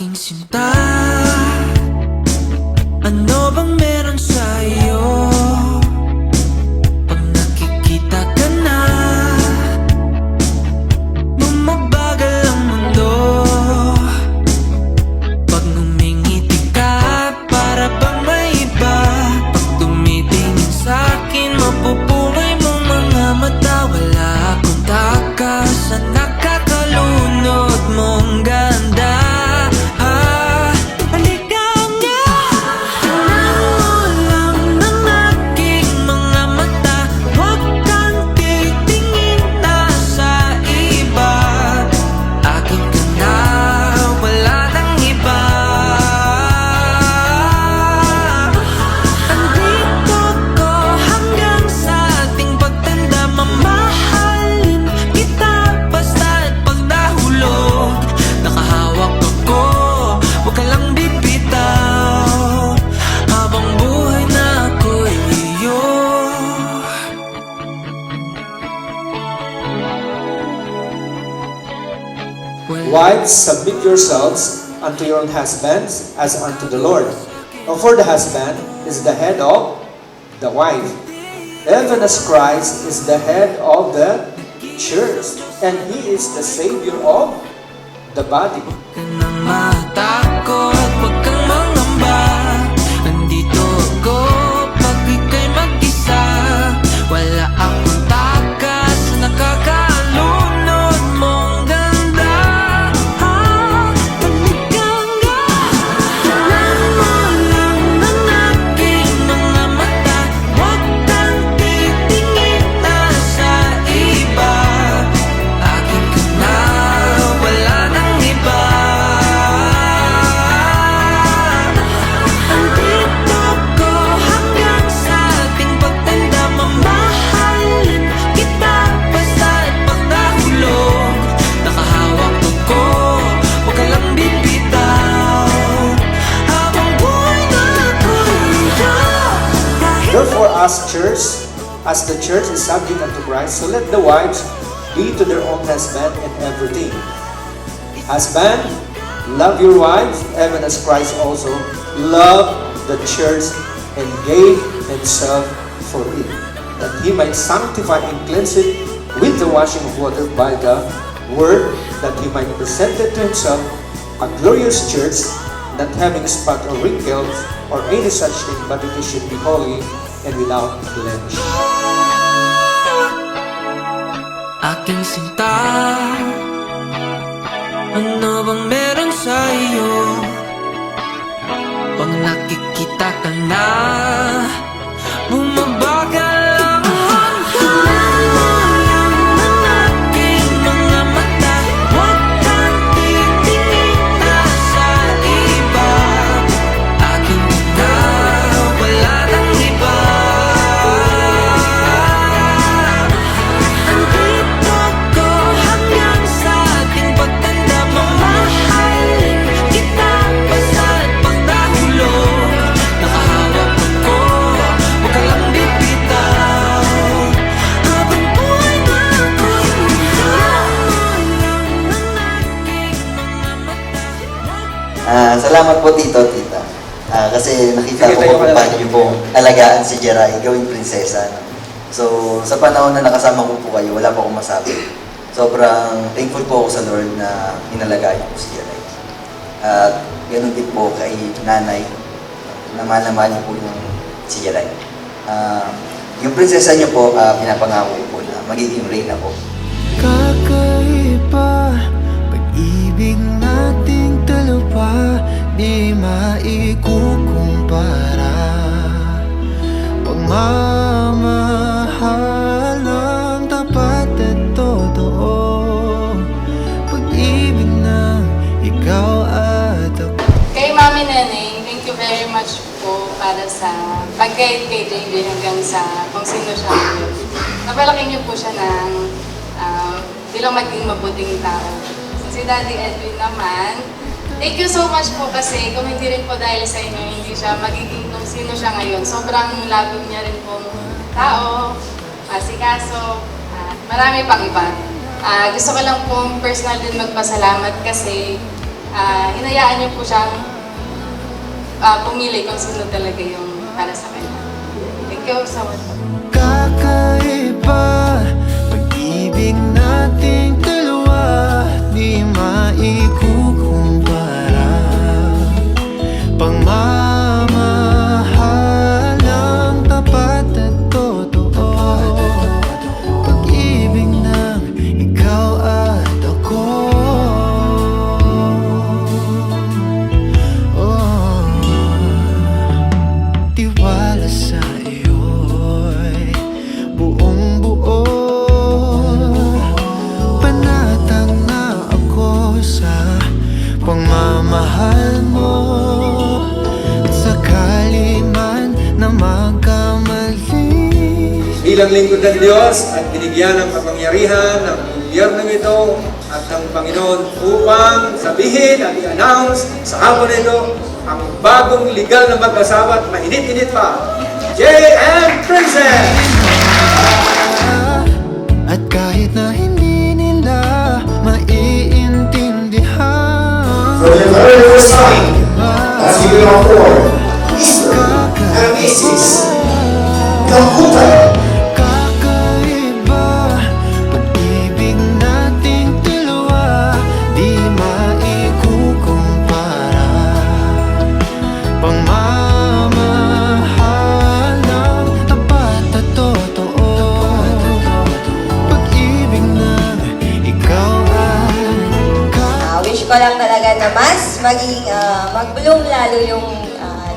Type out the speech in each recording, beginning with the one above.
Aking sinta, ano bang meron sa'yo? Pag nakikita ka na, bumabagal ang mundo. Pag ngumingiti ka, para bang may iba. Pag tumitingin sa'kin, mapupungay mong mga mata. Wala akong takas sa nakakalunod mong ganda. Wives, submit yourselves unto your own husbands as unto the Lord. For the husband is the head of the wife, even as Christ is the head of the church, and He is the Savior of the body. Huwag ka nang matakot, huwag kang mangamba. Nandito ako pag ika'y mag-isa. Wala akong takas sa nakakalunod mong ganda. Paligang nga, tingnan mo lang ng aking mga mata. Huwag kang titingin na sa iba. Akin ka na, wala nang iba. Andito ko hanggang sa ating pagtanda. Mamahalin kita basta't pagkahulog. Nakahawak ko, huwag ka lang bibitaw. Habang buhay na ako'y Therefore, as the church is subject unto Christ, so let the wives be to their own husband in everything. Husband, love your wives, even as Christ also loved the church and gave Himself for it, that He might sanctify and cleanse it with the washing of water by the Word, that He might present it to Himself a glorious church, not having spot or wrinkles or any such thing, but it should be holy and without blemish. aking sinta, ano bang meron sa iyo? Pag nakikita ka na, bumabagal ang hanggan mo lang ng aking mga mata. Huwag kang titingin na sa iba. Akin ka na, wala nang iba. Andito ko hanggang sa ating pagtanda. Mamahalin kita basta't pagdahulog. Nakahawak ako, huwag ka lang bibitaw. Habang buhay na ako'y lang ng aking mga mata. Salamat po Tito, Tita. Kasi nakita ko kung paano niyo pong alagaan si Jeray, gawing prinsesa. No? So, sa panahon na nakasama ko po kayo, wala po akong masabi. Sobrang thankful po ako sa Lord na inalagaan niyo po si Jeray. At ganun din po kay nanay, na mahal niyo po yung si Jeray. Yung prinsesa niyo po, pinapangako ko po na magiging reyna po. Kakaiba, pag-ibig nating dalawa, di maikukumpara. Pagmamahalang tapat at totoo, pag-ibig ng ikaw at ako. Kay Mami Neneng, thank you very much po para sa pag-guide kay JJ hanggang sa kung sino siya ngayon. Napalaki niyo po siya ng bilang maging mabuting tao. So, si Daddy Edwin naman, thank you so much po kasi kung hindi rin po dahil sa inyo, hindi siya magiging kung sino siya ngayon. Sobrang labing niya rin pong tao, asikaso, marami pang iba. Gusto ko lang pong personal din magpasalamat kasi hinayaan niyo po siyang pumili kung sino talaga yung para sa kanya. Thank you so much. Kakaiba, pag-ibig nating dalawa, di maikukumpara. Pagmamahal ng tapat at totoo, pag-ibig ng ikaw at ako. Tiwala sa iyo'y buong buo. Panatag na ako sa pagmamahal mo. At sakali man na magkamali, Bilang lingkod ng Diyos at binigyan ng kapangyarihan ng gobyerno ito at ng Panginoon upang sabihin at i-announce sa hapon na ito ang bagong legal na mag-asawa at mainit-init pa, Jay and Princess! at kahit na hindi nila maiintindihan, For the very first time, as we go forward, Easter and Mrs. Kakuta. kakaiba, pag-ibig nating dalawa, di maikukumpara. Pagmamahal ng tapat at totoo, pag-ibig ng ikaw at Wish ko lang talaga na mas maging mag-bloom lalo yung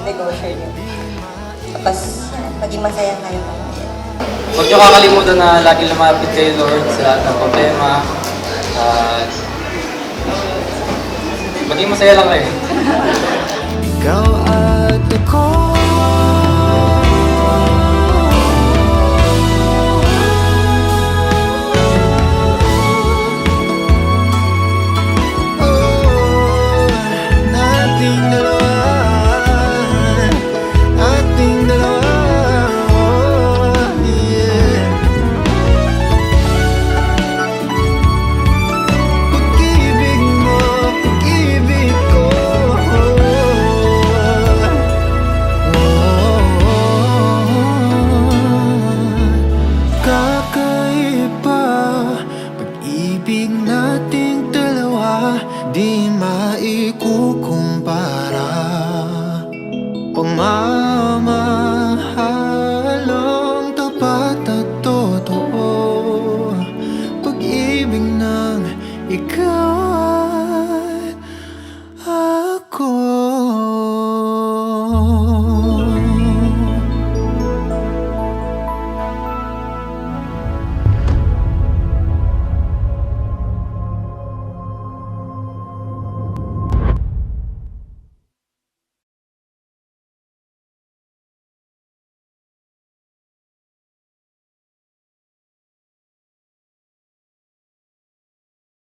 negosyo niyo. Tapos maging masaya kayo palagi. Huwag niyo kakalimutan na lagi lumapit kay Lord sa lahat ng problema. Maging masaya lang kayo. ikaw at ako. Nating dalawa, yeah. Pag-ibig mo, pag-ibig ko. Kakaiba, pag-ibig nating dalawa, di maikukumpara. Pagmamahal ang tapat at totoo, pag-ibig ng ikaw at ako.